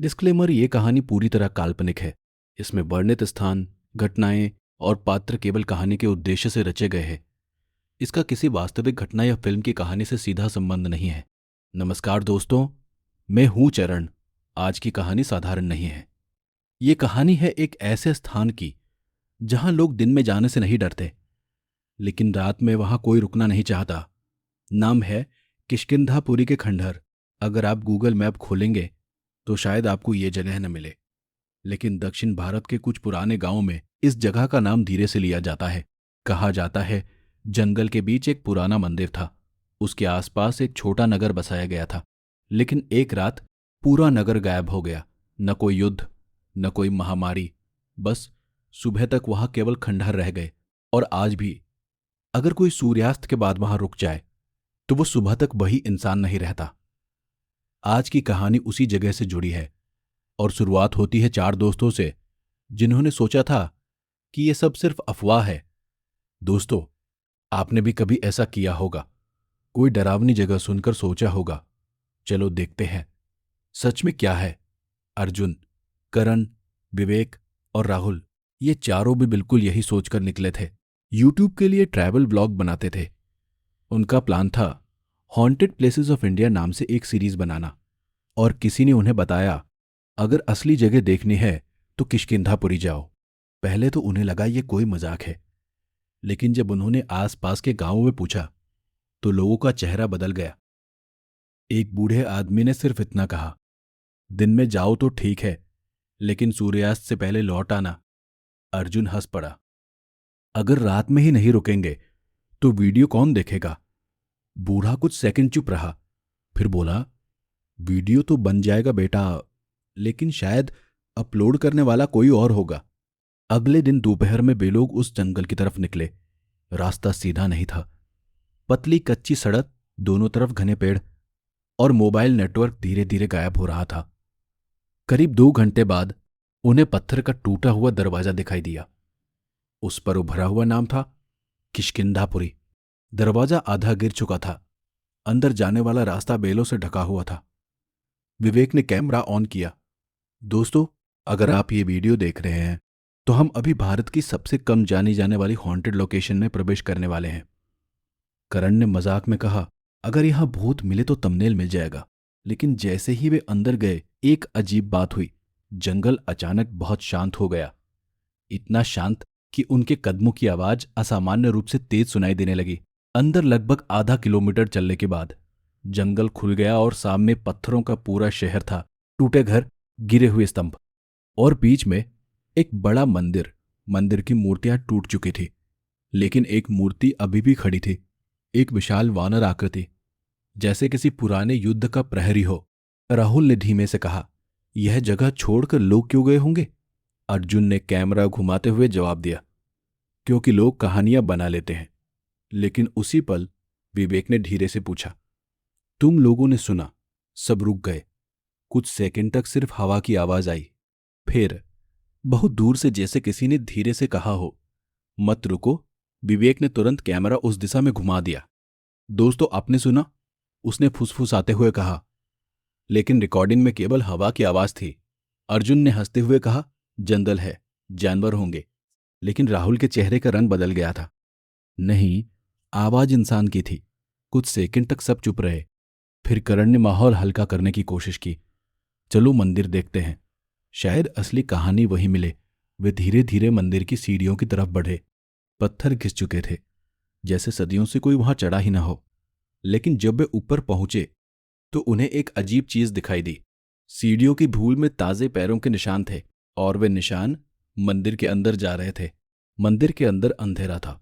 Disclaimer, ये कहानी पूरी तरह काल्पनिक है। इसमें वर्णित स्थान, घटनाएं और पात्र केवल कहानी के उद्देश्य से रचे गए हैं। इसका किसी वास्तविक घटना या फिल्म की कहानी से सीधा संबंध नहीं है। नमस्कार दोस्तों, मैं हूं चरण। आज की कहानी साधारण नहीं है। ये कहानी है एक ऐसे स्थान की जहां लोग दिन में जाने से नहीं डरते, लेकिन रात में वहां कोई रुकना नहीं चाहता। नाम है किष्किंधापुरी के खंडहर। अगर आप गूगल मैप खोलेंगे तो शायद आपको ये जगह न मिले, लेकिन दक्षिण भारत के कुछ पुराने गांवों में इस जगह का नाम धीरे से लिया जाता है। कहा जाता है जंगल के बीच एक पुराना मंदिर था। उसके आसपास एक छोटा नगर बसाया गया था। लेकिन एक रात पूरा नगर गायब हो गया। न कोई युद्ध, न कोई महामारी, बस सुबह तक वहां केवल खंडहर रह गए। और आज भी अगर कोई सूर्यास्त के बाद वहां रुक जाए तो वो सुबह तक वही इंसान नहीं रहता। आज की कहानी उसी जगह से जुड़ी है और शुरुआत होती है चार दोस्तों से जिन्होंने सोचा था कि ये सब सिर्फ अफवाह है। दोस्तों, आपने भी कभी ऐसा किया होगा। कोई डरावनी जगह सुनकर सोचा होगा, चलो देखते हैं सच में क्या है। अर्जुन, करण, विवेक और राहुल, ये चारों भी बिल्कुल यही सोचकर निकले थे। यूट्यूब के लिए ट्रैवल ब्लॉग बनाते थे। उनका प्लान था हॉन्टेड प्लेसेस ऑफ इंडिया नाम से एक सीरीज बनाना। और किसी ने उन्हें बताया, अगर असली जगह देखनी है तो किष्किंधापुरी जाओ। पहले तो उन्हें लगा ये कोई मजाक है, लेकिन जब उन्होंने आसपास के गांवों में पूछा तो लोगों का चेहरा बदल गया। एक बूढ़े आदमी ने सिर्फ इतना कहा, दिन में जाओ तो ठीक है, लेकिन सूर्यास्त से पहले लौट आना। अर्जुन हंस पड़ा। अगर रात में ही नहीं रुकेंगे तो वीडियो कौन देखेगा? बूढ़ा कुछ सेकंड चुप रहा, फिर बोला, वीडियो तो बन जाएगा बेटा, लेकिन शायद अपलोड करने वाला कोई और होगा। अगले दिन दोपहर में वे लोग उस जंगल की तरफ निकले। रास्ता सीधा नहीं था। पतली कच्ची सड़क, दोनों तरफ घने पेड़, और मोबाइल नेटवर्क धीरे धीरे गायब हो रहा था। करीब 2 घंटे बाद उन्हें पत्थर का टूटा हुआ दरवाजा दिखाई दिया। उस पर उभरा हुआ नाम था किष्किंधापुरी। दरवाजा आधा गिर चुका था। अंदर जाने वाला रास्ता बेलों से ढका हुआ था। विवेक ने कैमरा ऑन किया। दोस्तों, अगर आप ये वीडियो देख रहे हैं तो हम अभी भारत की सबसे कम जानी जाने वाली हॉन्टेड लोकेशन में प्रवेश करने वाले हैं। करण ने मजाक में कहा, अगर यहां भूत मिले तो थंबनेल मिल जाएगा। लेकिन जैसे ही वे अंदर गए, एक अजीब बात हुई। जंगल अचानक बहुत शांत हो गया। इतना शांत कि उनके कदमों की आवाज असामान्य रूप से तेज सुनाई देने लगी। अंदर लगभग आधा किलोमीटर चलने के बाद जंगल खुल गया और सामने पत्थरों का पूरा शहर था। टूटे घर, गिरे हुए स्तंभ, और बीच में एक बड़ा मंदिर। मंदिर की मूर्तियां टूट चुकी थी, लेकिन एक मूर्ति अभी भी खड़ी थी। एक विशाल वानर आकृति, जैसे किसी पुराने युद्ध का प्रहरी हो। राहुल ने धीमे से कहा, यह जगह छोड़कर लोग क्यों गए होंगे? अर्जुन ने कैमरा घुमाते हुए जवाब दिया, क्योंकि लोग कहानियां बना लेते हैं। लेकिन उसी पल विवेक ने धीरे से पूछा, तुम लोगों ने सुना? सब रुक गए। कुछ सेकंड तक सिर्फ हवा की आवाज आई। फिर बहुत दूर से जैसे किसी ने धीरे से कहा हो, मत रुको। विवेक ने तुरंत कैमरा उस दिशा में घुमा दिया। दोस्तों, आपने सुना? उसने फुसफुसाते हुए कहा, लेकिन रिकॉर्डिंग में केवल हवा की आवाज थी। अर्जुन ने हंसते हुए कहा, जंगल है, जानवर होंगे। लेकिन राहुल के चेहरे का रंग बदल गया था। नहीं, आवाज इंसान की थी। कुछ सेकंड तक सब चुप रहे। फिर करण ने माहौल हल्का करने की कोशिश की, चलो मंदिर देखते हैं, शायद असली कहानी वही मिले। वे धीरे धीरे मंदिर की सीढ़ियों की तरफ बढ़े। पत्थर घिस चुके थे, जैसे सदियों से कोई वहां चढ़ा ही ना हो। लेकिन जब वे ऊपर पहुंचे तो उन्हें एक अजीब चीज दिखाई दी। सीढ़ियों की धूल में ताजे पैरों के निशान थे, और वे निशान मंदिर के अंदर जा रहे थे। मंदिर के अंदर अंधेरा था।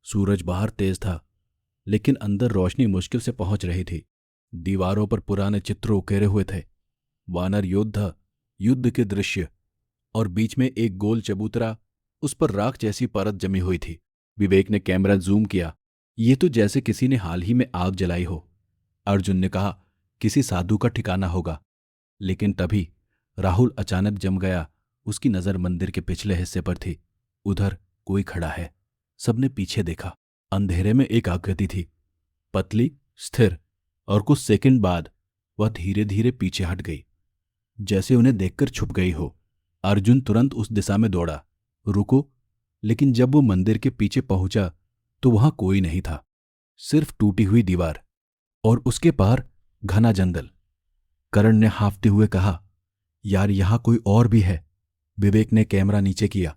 सूरज बाहर तेज था, लेकिन अंदर रोशनी मुश्किल से पहुंच रही थी। दीवारों पर पुराने चित्र उकेरे हुए थे, वानर योद्धा, युद्ध के दृश्य, और बीच में एक गोल चबूतरा, उस पर राख जैसी परत जमी हुई थी। विवेक ने कैमरा जूम किया। ये तो जैसे किसी ने हाल ही में आग जलाई हो। अर्जुन ने कहा, किसी साधु का ठिकाना होगा। लेकिन तभी राहुल अचानक जम गया। उसकी नजर मंदिर के पिछले हिस्से पर थी। उधर कोई खड़ा है। सबने पीछे देखा। अंधेरे में एक आकृति थी, पतली, स्थिर, और कुछ सेकंड बाद वह धीरे धीरे पीछे हट गई। जैसे उन्हें देखकर छुप गई हो। अर्जुन तुरंत उस दिशा में दौड़ा। रुको। लेकिन जब वो मंदिर के पीछे पहुंचा तो वहां कोई नहीं था, सिर्फ टूटी हुई दीवार और उसके पार घना जंगल। करण ने हांफते हुए कहा, यार यहां कोई और भी है। विवेक ने कैमरा नीचे किया।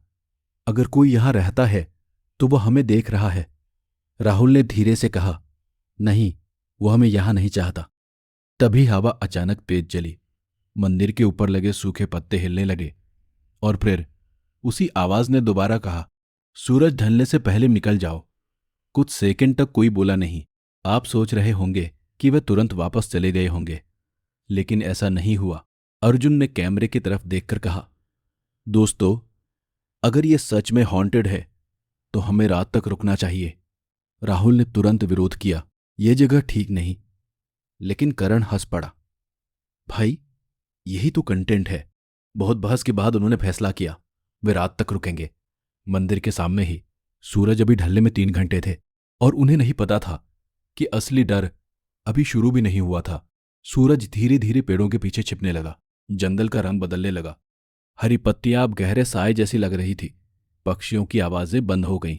अगर कोई यहां रहता है तो वो हमें देख रहा है। राहुल ने धीरे से कहा, नहीं, वो हमें यहां नहीं चाहता। तभी हवा अचानक तेज चली। मंदिर के ऊपर लगे सूखे पत्ते हिलने लगे और फिर उसी आवाज ने दोबारा कहा, सूरज ढलने से पहले निकल जाओ। कुछ सेकंड तक कोई बोला नहीं। आप सोच रहे होंगे कि वे तुरंत वापस चले गए होंगे, लेकिन ऐसा नहीं हुआ। अर्जुन ने कैमरे की तरफ देखकर कहा, दोस्तों, अगर ये सच में हॉन्टेड है तो हमें रात तक रुकना चाहिए। राहुल ने तुरंत विरोध किया, यह जगह ठीक नहीं। लेकिन करण हंस पड़ा, भाई यही तो कंटेंट है। बहुत बहस के बाद उन्होंने फैसला किया, वे रात तक रुकेंगे। मंदिर के सामने ही सूरज अभी ढलने में 3 घंटे थे और उन्हें नहीं पता था कि असली डर अभी शुरू भी नहीं हुआ था। सूरज धीरे धीरे पेड़ों के पीछे छिपने लगा। जंगल का रंग बदलने लगा। हरी पत्तियां अब गहरे साए जैसी लग रही थी। पक्षियों की आवाजें बंद हो गईं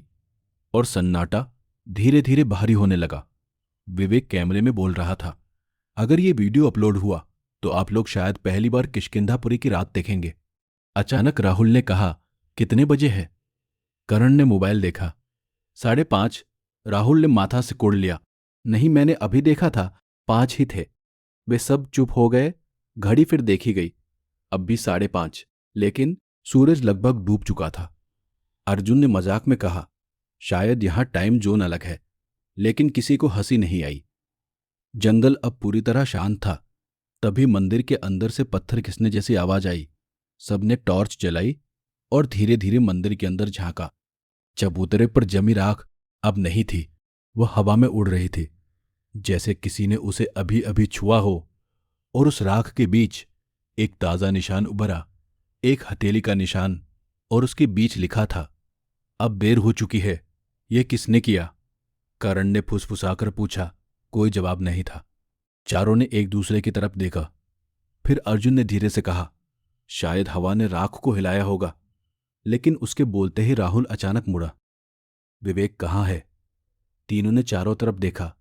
और सन्नाटा धीरे धीरे भारी होने लगा। विवेक कैमरे में बोल रहा था, अगर ये वीडियो अपलोड हुआ तो आप लोग शायद पहली बार किष्किंधापुरी की रात देखेंगे। अचानक राहुल ने कहा, कितने बजे है? करण ने मोबाइल देखा। 5:30। राहुल ने माथा सिकोड़ लिया, नहीं, मैंने अभी देखा था, 5 ही थे। वे सब चुप हो गए। घड़ी फिर देखी गई, अब भी 5:30, लेकिन सूरज लगभग डूब चुका था। अर्जुन ने मजाक में कहा, शायद यहां टाइम जोन अलग है, लेकिन किसी को हंसी नहीं आई। जंगल अब पूरी तरह शांत था। तभी मंदिर के अंदर से पत्थर घिसने जैसी आवाज आई। सबने टॉर्च जलाई और धीरे धीरे मंदिर के अंदर झांका। चबूतरे पर जमी राख अब नहीं थी, वह हवा में उड़ रही थी, जैसे किसी ने उसे अभी अभी छुआ हो। और उस राख के बीच एक ताजा निशान उभरा, एक हथेली का निशान, और उसके बीच लिखा था, अब देर हो चुकी है। यह किसने किया? करण ने फुसफुसाकर पूछा। कोई जवाब नहीं था। चारों ने एक दूसरे की तरफ देखा। फिर अर्जुन ने धीरे से कहा, शायद हवा ने राख को हिलाया होगा। लेकिन उसके बोलते ही राहुल अचानक मुड़ा। विवेक कहाँ है? तीनों ने चारों तरफ देखा।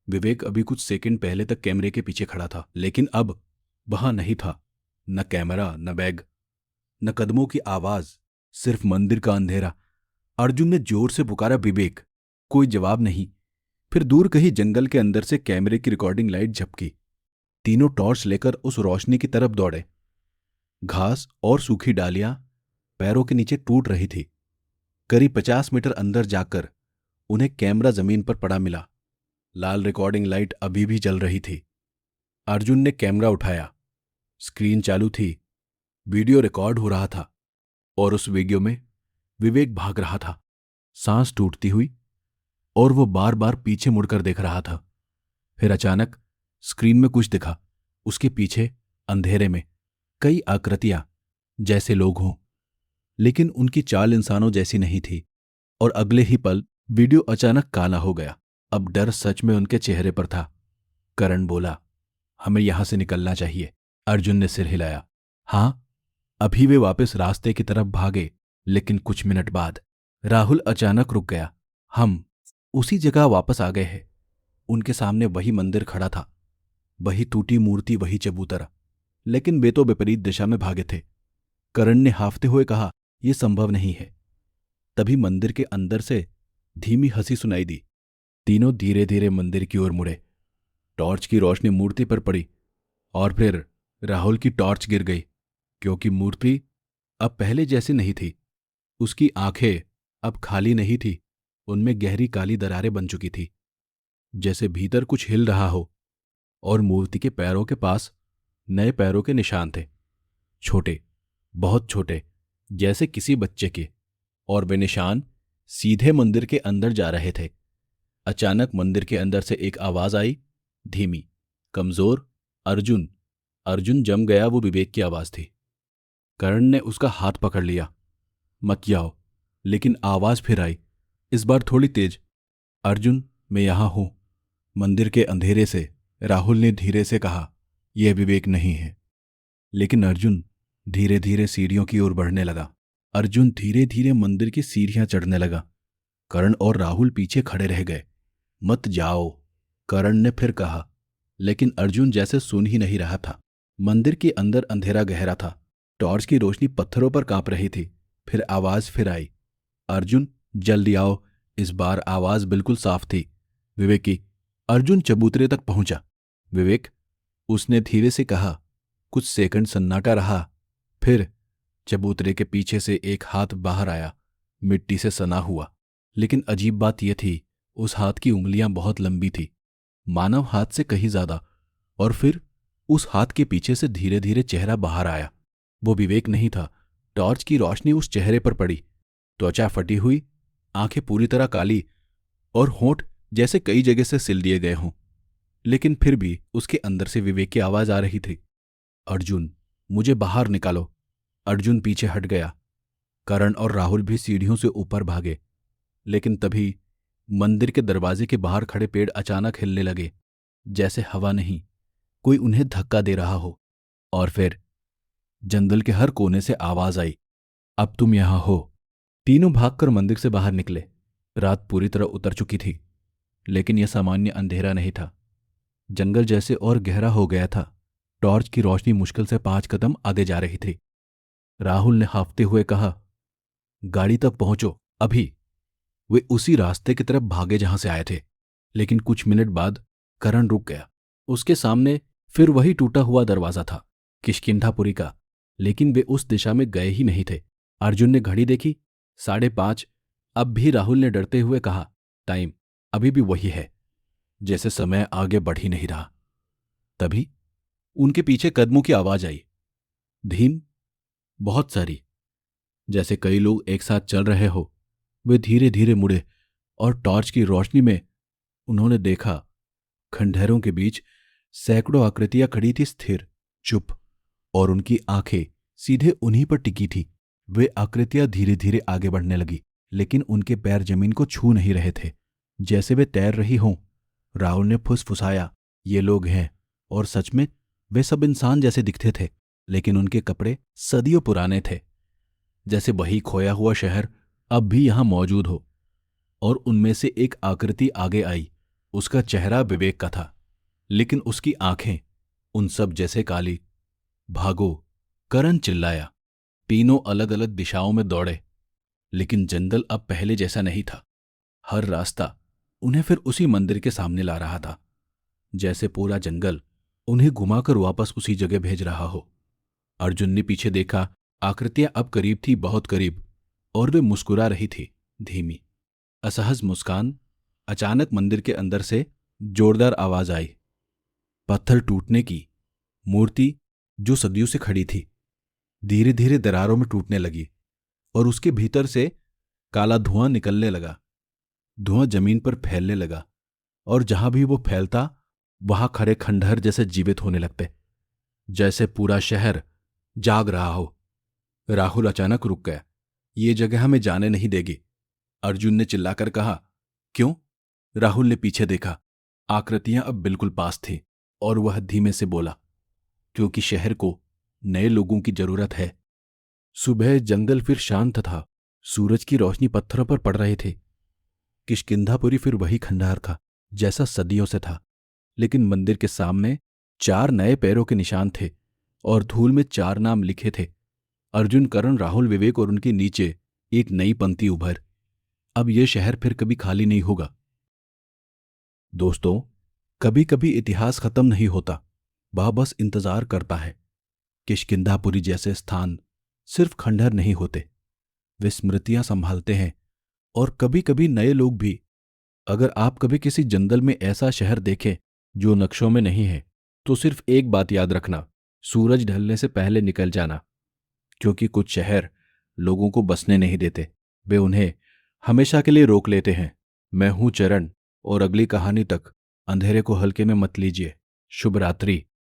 विवेक अभी कुछ सेकंड पहले तक कैमरे के पीछे खड़ा था, लेकिन अब वहां नहीं था। न कैमरा, न बैग, न कदमों की आवाज, सिर्फ मंदिर का अंधेरा। अर्जुन ने जोर से पुकारा, विवेक। कोई जवाब नहीं। फिर दूर कहीं जंगल के अंदर से कैमरे की रिकॉर्डिंग लाइट झपकी। तीनों टॉर्च लेकर उस रोशनी की तरफ दौड़े। घास और सूखी डालियां पैरों के नीचे टूट रही थी। करीब 50 मीटर अंदर जाकर उन्हें कैमरा जमीन पर पड़ा मिला। लाल रिकॉर्डिंग लाइट अभी भी जल रही थी। अर्जुन ने कैमरा उठाया। स्क्रीन चालू थी, वीडियो रिकॉर्ड हो रहा था और उस वीडियो में विवेक भाग रहा था, सांस टूटती हुई, और वो बार बार पीछे मुड़कर देख रहा था। फिर अचानक स्क्रीन में कुछ दिखा। उसके पीछे अंधेरे में कई आकृतियां, जैसे लोग हों, लेकिन उनकी चाल इंसानों जैसी नहीं थी। और अगले ही पल वीडियो अचानक काला हो गया। अब डर सच में उनके चेहरे पर था। करण बोला, हमें यहां से निकलना चाहिए। अर्जुन ने सिर हिलाया। हां। अभी वे वापस रास्ते की तरफ भागे, लेकिन कुछ मिनट बाद राहुल अचानक रुक गया। हम उसी जगह वापस आ गए हैं। उनके सामने वही मंदिर खड़ा था, वही टूटी मूर्ति, वही चबूतरा, लेकिन वे तो विपरीत दिशा में भागे थे। करण ने हाफते हुए कहा, यह संभव नहीं है। तभी मंदिर के अंदर से धीमी हंसी सुनाई दी। तीनों धीरे धीरे मंदिर की ओर मुड़े। टॉर्च की रोशनी मूर्ति पर पड़ी और फिर राहुल की टॉर्च गिर गई, क्योंकि मूर्ति अब पहले जैसी नहीं थी। उसकी आंखें अब खाली नहीं थी, उनमें गहरी काली दरारें बन चुकी थी, जैसे भीतर कुछ हिल रहा हो। और मूर्ति के पैरों के पास नए पैरों के निशान थे, छोटे, बहुत छोटे, जैसे किसी बच्चे के, और वे निशान सीधे मंदिर के अंदर जा रहे थे। अचानक मंदिर के अंदर से एक आवाज आई, धीमी, कमजोर, अर्जुन। अर्जुन जम गया। वो विवेक की आवाज थी। करण ने उसका हाथ पकड़ लिया। मत जाओ। लेकिन आवाज फिर आई, इस बार थोड़ी तेज। अर्जुन, मैं यहां हूं। मंदिर के अंधेरे से राहुल ने धीरे से कहा, यह विवेक नहीं है। लेकिन अर्जुन धीरे धीरे सीढ़ियों की ओर बढ़ने लगा। अर्जुन धीरे धीरे मंदिर की सीढ़ियां चढ़ने लगा। करण और राहुल पीछे खड़े रह गए। मत जाओ, करण ने फिर कहा, लेकिन अर्जुन जैसे सुन ही नहीं रहा था। मंदिर के अंदर अंधेरा गहरा था। टॉर्च की रोशनी पत्थरों पर कांप रही थी। फिर आवाज फिर आई, अर्जुन जल्दी आओ। इस बार आवाज बिल्कुल साफ थी, विवेक की। अर्जुन चबूतरे तक पहुंचा। विवेक, उसने धीरे से कहा। कुछ सेकंड सन्नाटा रहा। फिर चबूतरे के पीछे से एक हाथ बाहर आया, मिट्टी से सना हुआ। लेकिन अजीब बात यह थी, उस हाथ की उंगलियां बहुत लंबी थी, मानव हाथ से कहीं ज्यादा। और फिर उस हाथ के पीछे से धीरे धीरे चेहरा बाहर आया। वो विवेक नहीं था। टॉर्च की रोशनी उस चेहरे पर पड़ी। त्वचा फटी हुई, आंखें पूरी तरह काली और होंठ जैसे कई जगह से सिल दिए गए हों। लेकिन फिर भी उसके अंदर से विवेक की आवाज आ रही थी, अर्जुन मुझे बाहर निकालो। अर्जुन पीछे हट गया। करण और राहुल भी सीढ़ियों से ऊपर भागे। लेकिन तभी मंदिर के दरवाजे के बाहर खड़े पेड़ अचानक हिलने लगे, जैसे हवा नहीं, कोई उन्हें धक्का दे रहा हो। और फिर जंगल के हर कोने से आवाज आई, अब तुम यहां हो। तीनों भागकर मंदिर से बाहर निकले। रात पूरी तरह उतर चुकी थी, लेकिन यह सामान्य अंधेरा नहीं था। जंगल जैसे और गहरा हो गया था। टॉर्च की रोशनी मुश्किल से 5 कदम आगे जा रही थी। राहुल ने हांफते हुए कहा, गाड़ी तक पहुंचो अभी। वे उसी रास्ते की तरफ भागे जहां से आए थे। लेकिन कुछ मिनट बाद करण रुक गया। उसके सामने फिर वही टूटा हुआ दरवाजा था, किष्किंधापुरी का। लेकिन वे उस दिशा में गए ही नहीं थे। अर्जुन ने घड़ी देखी, 5:30। अब भी राहुल ने डरते हुए कहा, टाइम अभी भी वही है, जैसे समय आगे बढ़ ही नहीं रहा। तभी उनके पीछे कदमों की आवाज आई, धीम, बहुत सारी, जैसे कई लोग एक साथ चल रहे हो। वे धीरे धीरे मुड़े और टॉर्च की रोशनी में उन्होंने देखा, खंडहरों के बीच सैकड़ों आकृतियां खड़ी थी, स्थिर, चुप, और उनकी आंखें सीधे उन्हीं पर टिकी थी। वे आकृतियां धीरे धीरे आगे बढ़ने लगी, लेकिन उनके पैर जमीन को छू नहीं रहे थे, जैसे वे तैर रही हों। राहुल ने फुसफुसाया, ये लोग हैं। और सच में वे सब इंसान जैसे दिखते थे, लेकिन उनके कपड़े सदियों पुराने थे, जैसे वही खोया हुआ शहर अब भी यहां मौजूद हो। और उनमें से एक आकृति आगे आई। उसका चेहरा विवेक का था, लेकिन उसकी आंखें उन सब जैसे काली। भागो, करण चिल्लाया। तीनों अलग अलग दिशाओं में दौड़े, लेकिन जंगल अब पहले जैसा नहीं था। हर रास्ता उन्हें फिर उसी मंदिर के सामने ला रहा था, जैसे पूरा जंगल उन्हें घुमाकर वापस उसी जगह भेज रहा हो। अर्जुन ने पीछे देखा। आकृतियां अब करीब थी, बहुत करीब, और वे मुस्कुरा रही थी, धीमी, असहज मुस्कान। अचानक मंदिर के अंदर से जोरदार आवाज आई, पत्थर टूटने की। मूर्ति जो सदियों से खड़ी थी धीरे धीरे दरारों में टूटने लगी, और उसके भीतर से काला धुआं निकलने लगा। धुआं जमीन पर फैलने लगा, और जहां भी वो फैलता वहां खड़े खंडहर जैसे जीवित होने लगते, जैसे पूरा शहर जाग रहा हो। राहुल अचानक रुक गया। ये जगह हमें जाने नहीं देगी, अर्जुन ने चिल्लाकर कहा। क्यों? राहुल ने पीछे देखा। आकृतियां अब बिल्कुल पास थी, और वह धीमे से बोला, क्योंकि शहर को नए लोगों की जरूरत है। सुबह जंगल फिर शांत था। सूरज की रोशनी पत्थरों पर पड़ रही थी। किष्किंधापुरी फिर वही खंडहर था, जैसा सदियों से था, लेकिन मंदिर के सामने 4 नए पैरों के निशान थे, और धूल में 4 नाम लिखे थे, अर्जुन, करण, राहुल, विवेक, और उनके नीचे एक नई पंक्ति उभर, अब यह शहर फिर कभी खाली नहीं होगा। दोस्तों, कभी कभी इतिहास खत्म नहीं होता, वह बस इंतजार करता है। किष्किंधापुरी जैसे स्थान सिर्फ खंडहर नहीं होते, वे स्मृतियां संभालते हैं, और कभी कभी नए लोग भी। अगर आप कभी किसी जंगल में ऐसा शहर देखें जो नक्शों में नहीं है, तो सिर्फ एक बात याद रखना, सूरज ढलने से पहले निकल जाना, क्योंकि कुछ शहर लोगों को बसने नहीं देते, वे उन्हें हमेशा के लिए रोक लेते हैं। मैं हूं चरण, और अगली कहानी तक अंधेरे को हल्के में मत लीजिए। शुभ रात्रि।